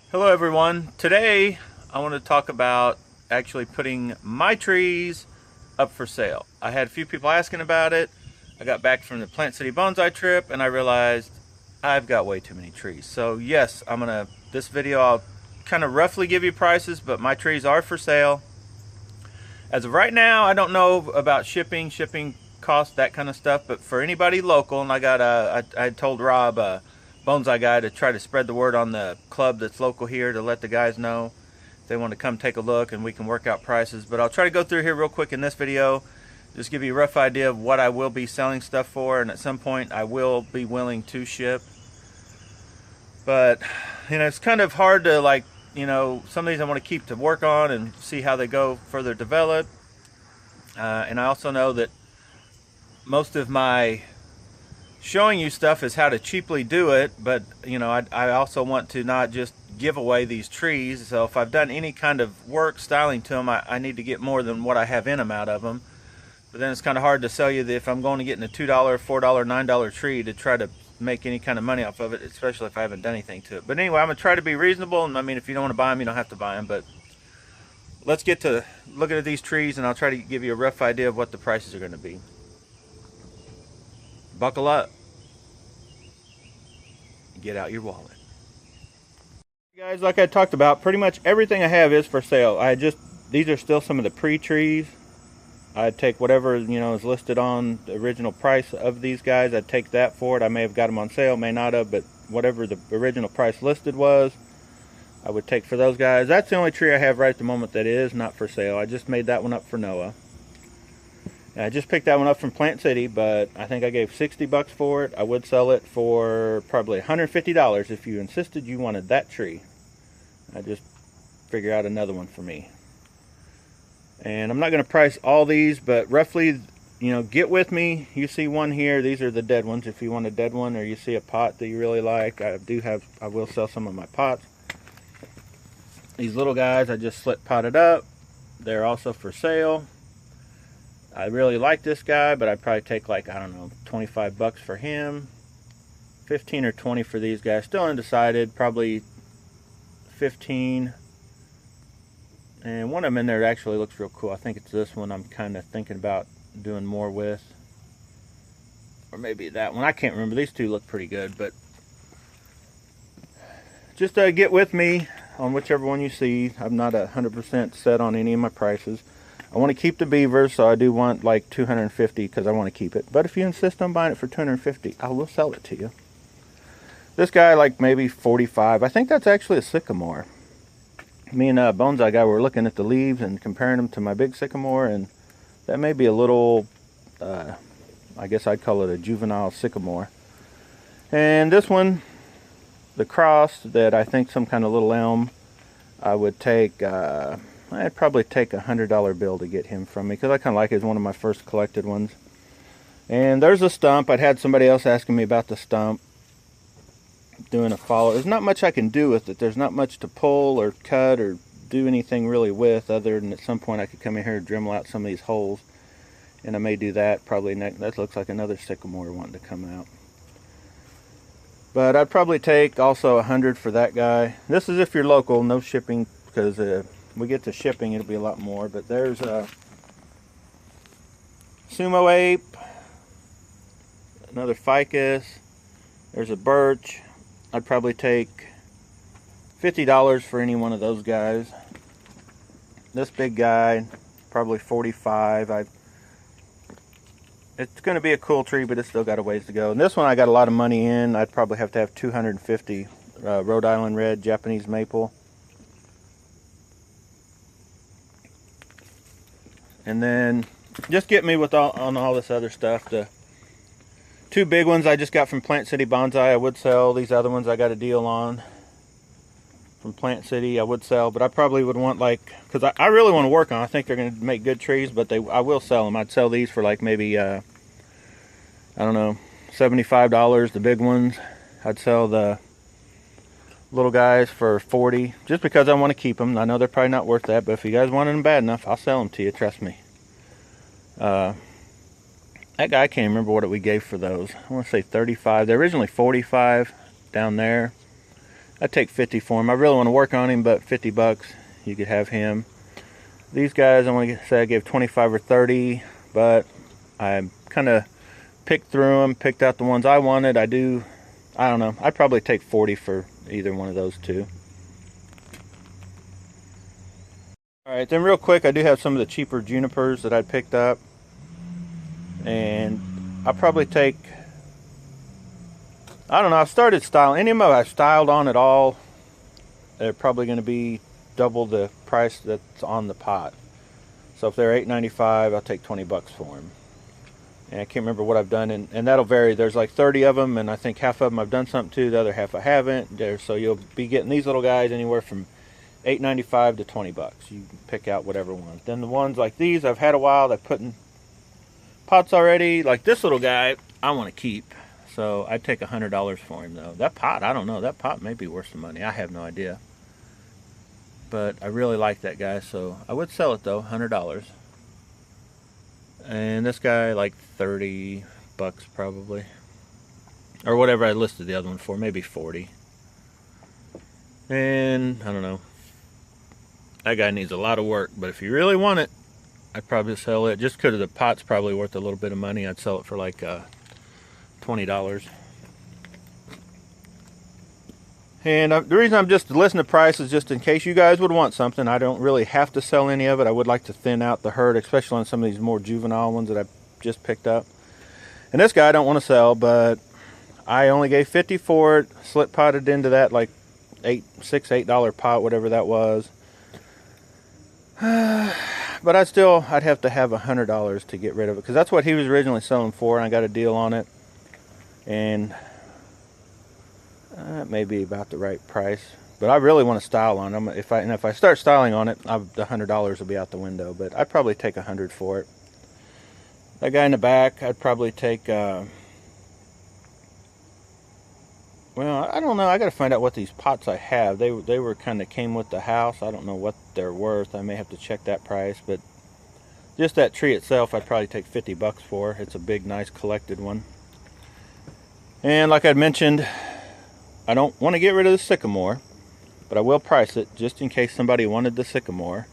Hello everyone. Today I want to talk about actually putting my trees up for sale. I had a few people asking about it. I got back from the Plant City Bonsai trip and I realized I've got way too many trees. So yes, this video I'll kind of roughly give you prices, but my trees are for sale. As of right now, I don't know about shipping costs, that kind of stuff, but for anybody local, and I told Rob, Bonsai guy, to try to spread the word on the club that's local here to let the guys know if they want to come take a look and we can work out prices. But I'll try to go through here real quick in this video, just give you a rough idea of what I will be selling stuff for, and at some point I will be willing to ship. But it's kind of hard to some of these I want to keep to work on and see how they go further developed. And I also know that most of my showing you stuff is how to cheaply do it, but I also want to not just give away these trees. So if I've done any kind of work styling to them, I need to get more than what I have in them out of them. But then it's kind of hard to sell you that if I'm going to get in a $2, $4, $9 tree to try to make any kind of money off of it, especially if I haven't done anything to it. But anyway, I'm gonna try to be reasonable, and I mean, if you don't want to buy them, you don't have to buy them. But let's get to looking at these trees, and I'll try to give you a rough idea of what the prices are going to be. Buckle up. Get out your wallet. Guys, like I talked about, pretty much everything I have is for sale. These are still some of the pre-trees. I'd take whatever is listed on the original price of these guys. I'd take that for it. I may have got them on sale, may not have, but whatever the original price listed was, I would take for those guys. That's the only tree I have right at the moment that is not for sale. I just made that one up for Noah. And I just picked that one up from Plant City, but I think I gave 60 bucks for it. I would sell it for probably $150 if you insisted you wanted that tree. I just figure out another one for me. And I'm not going to price all these, but roughly, get with me. You see one here. These are the dead ones. If you want a dead one, or you see a pot that you really like, I will sell some of my pots. These little guys I just slit potted up. They're also for sale. I really like this guy, but I'd probably take, like, I don't know, 25 bucks for him. 15 or 20 for these guys. Still undecided. Probably 15. And one of them in there actually looks real cool. I think it's this one I'm kind of thinking about doing more with. Or maybe that one. I can't remember. These two look pretty good. But just get with me on whichever one you see. I'm not 100% set on any of my prices. I want to keep the beavers, so I do want like 250 because I want to keep it. But if you insist on buying it for 250, I will sell it to you. This guy, like maybe 45. I think that's actually a sycamore. Me and Bonsai guy were looking at the leaves and comparing them to my big sycamore, and that may be a little, I guess I'd call it a juvenile sycamore. And this one, the cross, that I think some kind of little elm, I would take, I'd probably take a $100 bill to get him from me, because I kind of like it as one of my first collected ones. And there's a stump. I'd had somebody else asking me about the stump, doing a follow. There's not much I can do with it. There's not much to pull or cut or do anything really with, other than at some point I could come in here and Dremel out some of these holes, and I may do that probably next. That looks like another sycamore wanting to come out. But I'd probably take also 100 for that guy. This is if you're local, no shipping, because we get to shipping it'll be a lot more. But there's a sumo ape, another ficus, there's a birch. I'd probably take $50 for any one of those guys. This big guy, probably 45. It's going to be a cool tree, but it's still got a ways to go. And this one I got a lot of money in. I'd probably have to have 250. Rhode Island red, Japanese maple. And then just get me with on all this other stuff. The two big ones I just got from Plant City Bonsai, I would sell. These other ones I got a deal on from Plant City, I would sell. But I probably would want, like, because I really want to work on. I think they're going to make good trees, but I will sell them. I'd sell these for like maybe, I don't know, $75, the big ones. I'd sell the little guys for 40, just because I want to keep them. I know they're probably not worth that, but if you guys want them bad enough, I'll sell them to you, trust me. That guy, I can't remember what we gave for those. I want to say 35. They're originally 45 down there. I'd take 50 for him. I really want to work on him, but 50 bucks, you could have him. These guys, I want to say I gave 25 or 30, but I kind of picked through them, picked out the ones I wanted. I don't know. I'd probably take 40 for either one of those two. Alright, then real quick, I do have some of the cheaper junipers that I picked up. And I'll probably take, I don't know, I've started styling. Any of them I've styled on at all, they're probably going to be double the price that's on the pot. So if they're $8.95, I'll take 20 bucks for them. And I can't remember what I've done, and that'll vary. There's like 30 of them, and I think half of them I've done something to, the other half I haven't. So you'll be getting these little guys anywhere from $8.95 to 20 bucks. You can pick out whatever one. Then the ones like these I've had a while. I've put in pots already. Like this little guy, I want to keep. So I'd take $100 for him though. That pot, I don't know. That pot may be worth some money. I have no idea. But I really like that guy, so I would sell it though, $100. And this guy, like 30 bucks probably. Or whatever I listed the other one for, maybe 40. And I don't know. That guy needs a lot of work, but if you really want it, I'd probably sell it. Just because the pot's probably worth a little bit of money, I'd sell it for like $20. And the reason I'm just listing the price is just in case you guys would want something. I don't really have to sell any of it. I would like to thin out the herd, especially on some of these more juvenile ones that I just picked up. And this guy I don't want to sell, but I only gave 50 for it. Slip potted into that like $8 pot, whatever that was. But I'd have to have $100 to get rid of it, because that's what he was originally selling for, and I got a deal on it. And that may be about the right price, but I really want to style on them. If I start styling on it, the $100 will be out the window. But I'd probably take $100 for it. That guy in the back, I'd probably take. Well, I don't know. I got to find out what these pots I have. They were kind of came with the house. I don't know what they're worth. I may have to check that price, but just that tree itself, I'd probably take 50 bucks for. It's a big, nice collected one. And like I mentioned, I don't want to get rid of the sycamore, but I will price it just in case somebody wanted the sycamore.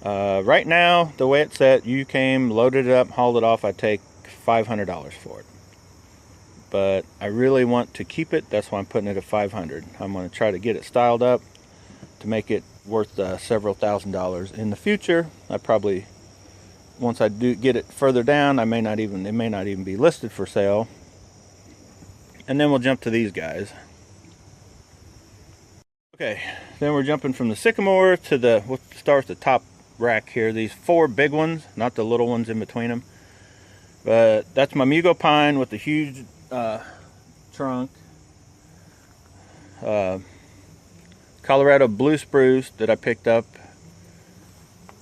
Right now, the way it's set, you came, loaded it up, hauled it off, I'd take $500 for it. But I really want to keep it. That's why I'm putting it at $500. I'm going to try to get it styled up to make it worth several $1,000s in the future. I probably, once I do get it further down, it may not even be listed for sale. And then we'll jump to these guys. Okay, then we're jumping from the sycamore to we'll start with the top rack here. These 4 big ones, not the little ones in between them. But that's my Mugo pine with the huge trunk. Colorado blue spruce that I picked up.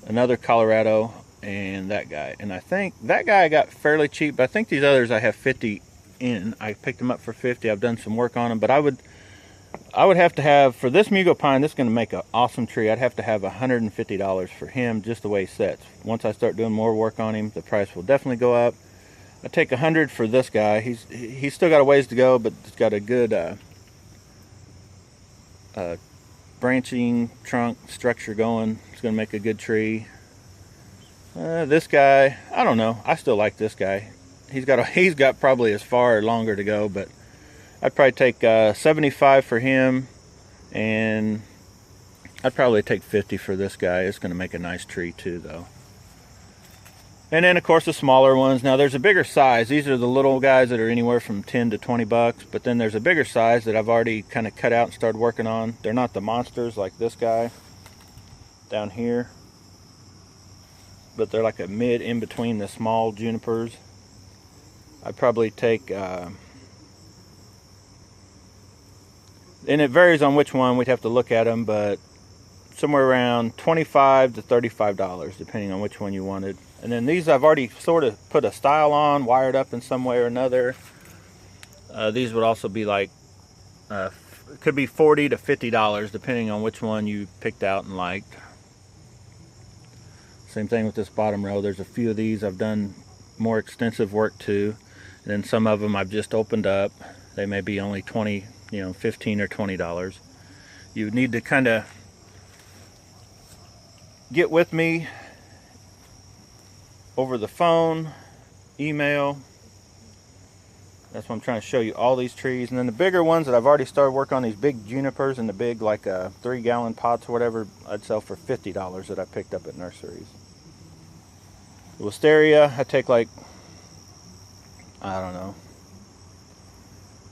Another Colorado, and that guy. And I think that guy I got fairly cheap, but I think these others I have 50 in. I picked them up for 50. I've done some work on them, but I would have to have, for this Mugo pine, this is going to make an awesome tree, I'd have to have $150 for him, just the way he sets. Once I start doing more work on him, the price will definitely go up. I take $100 for this guy. He's still got a ways to go, but he's got a good branching trunk structure going. It's going to make a good tree. This guy, I don't know. I still like this guy. He's got probably as far or longer to go, but I'd probably take 75 for him, and I'd probably take 50 for this guy. It's going to make a nice tree too, though. And then, of course, the smaller ones. Now, there's a bigger size. These are the little guys that are anywhere from 10 to 20 bucks. But then there's a bigger size that I've already kind of cut out and started working on. They're not the monsters like this guy down here, but they're like a mid in between the small junipers. I'd probably take, and it varies on which one. We'd have to look at them, but somewhere around $25 to $35, depending on which one you wanted. And then these I've already sort of put a style on, wired up in some way or another. These would also be like, could be $40 to $50, depending on which one you picked out and liked. Same thing with this bottom row. There's a few of these I've done more extensive work to, and then some of them I've just opened up. They may be only $15 or $20. You need to kind of get with me over the phone, email. That's what I'm trying to show you, all these trees. And then the bigger ones that I've already started working on, these big junipers and the big like 3-gallon pots or whatever, I'd sell for $50 that I picked up at nurseries. The wisteria, I take like, I don't know,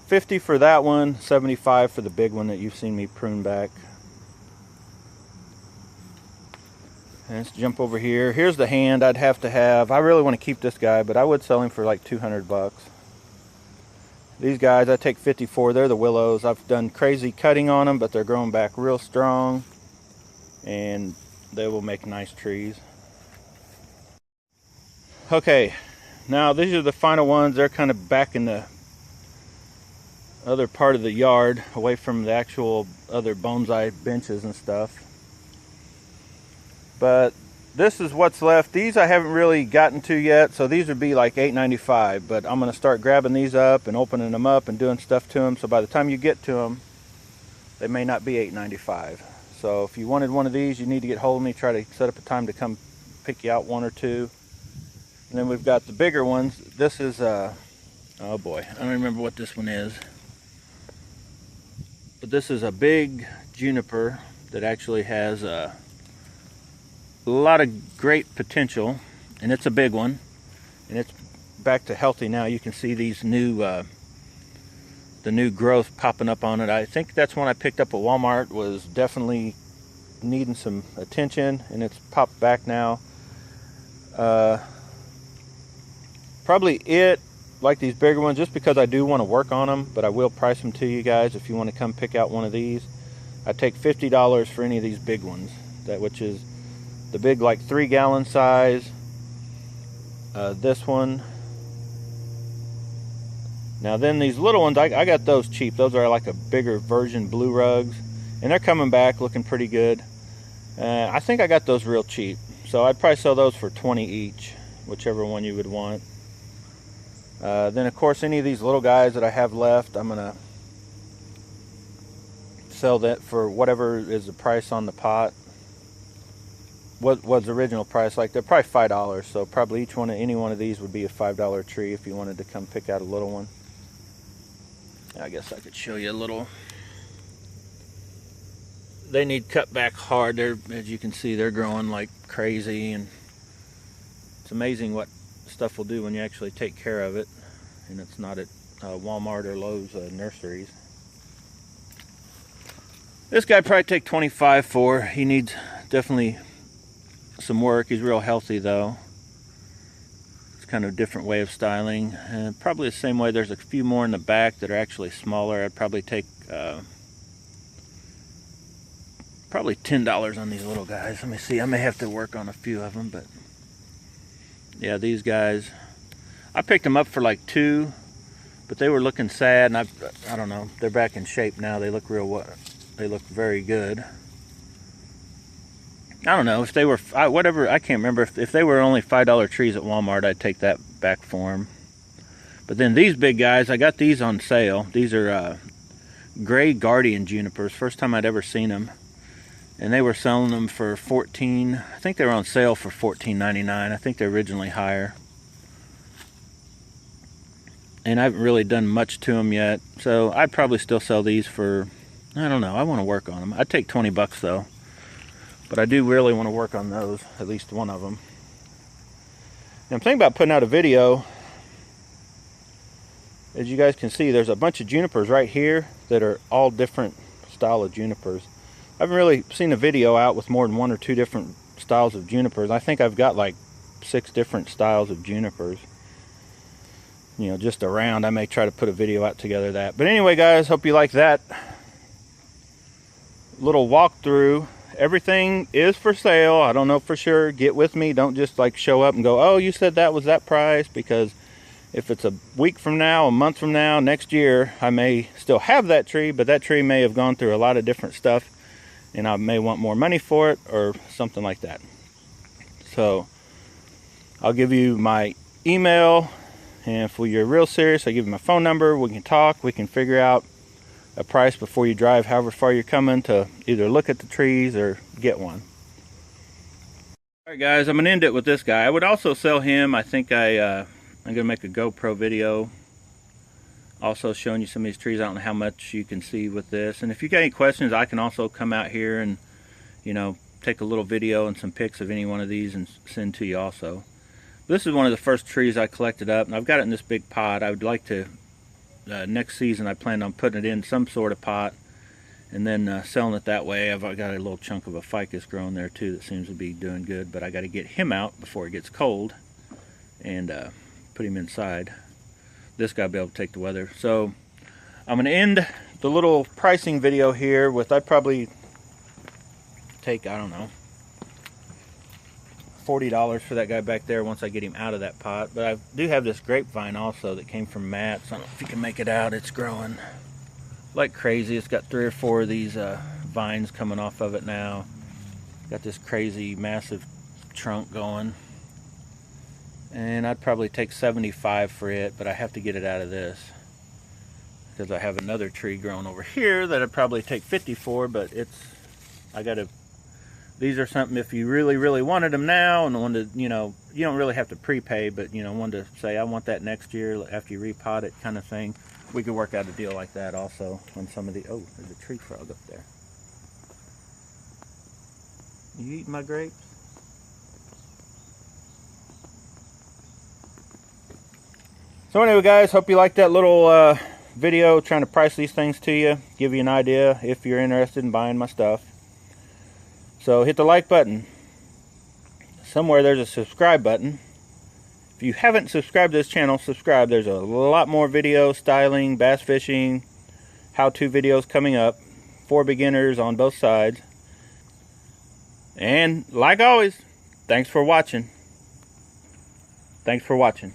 50 for that one, 75 for the big one that you've seen me prune back. And let's jump over here. Here's the hand I'd have to have. I really want to keep this guy, but I would sell him for like 200 bucks. These guys I take 54. They're the willows. I've done crazy cutting on them, but they're growing back real strong, and they will make nice trees. Okay, now these are the final ones. They're kind of back in the other part of the yard, away from the actual other bonsai benches and stuff. But this is what's left. These I haven't really gotten to yet, so these would be like $8.95, but I'm going to start grabbing these up and opening them up and doing stuff to them, so by the time you get to them, they may not be $8.95. So if you wanted one of these, you need to get hold of me, try to set up a time to come pick you out one or two. And then we've got the bigger ones. This is, oh boy, I don't remember what this one is. But this is a big juniper that actually has a lot of great potential, and it's a big one, and it's back to healthy now. You can see these new the new growth popping up on it. I think that's one I picked up at Walmart, was definitely needing some attention, and it's popped back now. Probably it, like these bigger ones, just because I do want to work on them, but I will price them to you guys if you want to come pick out one of these. I take $50 for any of these big ones, which is the big like 3-gallon size. This one. Now then these little ones, I got those cheap. Those are like a bigger version blue rugs, and they're coming back looking pretty good. I think I got those real cheap, so I'd probably sell those for 20 each, whichever one you would want. Then of course any of these little guys that I have left, I'm gonna sell that for whatever is the price on the pot. What was the original price? Like they're probably $5, so probably any one of these would be a $5 tree if you wanted to come pick out a little one. I guess I could show you a little. They need cut back hard. They're, as you can see, they're growing like crazy, and it's amazing what stuff will do when you actually take care of it, and it's not at Walmart or Lowe's nurseries. This guy probably take 25 for. He needs definitely some work. He's real healthy though. It's kind of a different way of styling, and probably the same way. There's a few more in the back that are actually smaller. I'd probably take probably $10 on these little guys. Let me see, I may have to work on a few of them, but yeah, these guys, I picked them up for like $2, but they were looking sad, and I don't know, they're back in shape now. They look they look very good. I don't know if they were whatever, I can't remember if they were only $5 trees at Walmart. I'd take that back for them. But then these big guys, I got these on sale. These are gray guardian junipers. First time I'd ever seen them, and they were selling them for $14. I think they were on sale for $14.99. I think they're originally higher. And I haven't really done much to them yet, so I'd probably still sell these for, I don't know, I want to work on them. I'd take 20 bucks though. But I do really want to work on those, at least one of them. And I'm thinking about putting out a video. As you guys can see, there's a bunch of junipers right here that are all different style of junipers. I haven't really seen a video out with more than 1 or 2 different styles of junipers. I think I've got like 6 different styles of junipers. You know, just around. I may try to put a video out together of that. But anyway, guys, hope you like that little walkthrough. Everything is for sale. I don't know for sure. Get with me. Don't just like show up and go, oh, you said that was that price, because if it's a week from now, a month from now, next year, I may still have that tree, but that tree may have gone through a lot of different stuff, and I may want more money for it or something like that. So I'll give you my email, and if you're real serious, I'll give you my phone number. We can talk. We can figure out a price before you drive however far you're coming to either look at the trees or get one. Alright guys, I'm going to end it with this guy. I would also sell him. I think I'm going to make a GoPro video also showing you some of these trees. I don't know how much you can see with this. And if you got any questions, I can also come out here and, you know, take a little video and some pics of any one of these and send to you also. This is one of the first trees I collected up, and I've got it in this big pot. I would like to, next season I plan on putting it in some sort of pot and then selling it that way. I've got a little chunk of a ficus growing there too that seems to be doing good, but I got to get him out before it gets cold and put him inside. This guy will be able to take the weather. So I'm going to end the little pricing video here with, I'd probably take, I don't know, $40 for that guy back there once I get him out of that pot. But I do have this grapevine also that came from Matt. So I don't know if you can make it out. It's growing like crazy. It's got 3 or 4 of these vines coming off of it now. Got this crazy massive trunk going. And I'd probably take $75 for it, but I have to get it out of this because I have another tree growing over here that I'd probably take $50 for, but these are something if you really wanted them now and wanted to, you know, you don't really have to prepay, but you know, wanted to say I want that next year after you repot it kind of thing. We could work out a deal like that also on some of the, oh, there's a tree frog up there. You eating my grapes? So anyway guys, hope you liked that little video trying to price these things to you, give you an idea if you're interested in buying my stuff. So hit the like button. Somewhere there's a subscribe button. If you haven't subscribed to this channel, subscribe. There's a lot more video styling, bass fishing, how-to videos coming up for beginners on both sides. And like always, thanks for watching. Thanks for watching.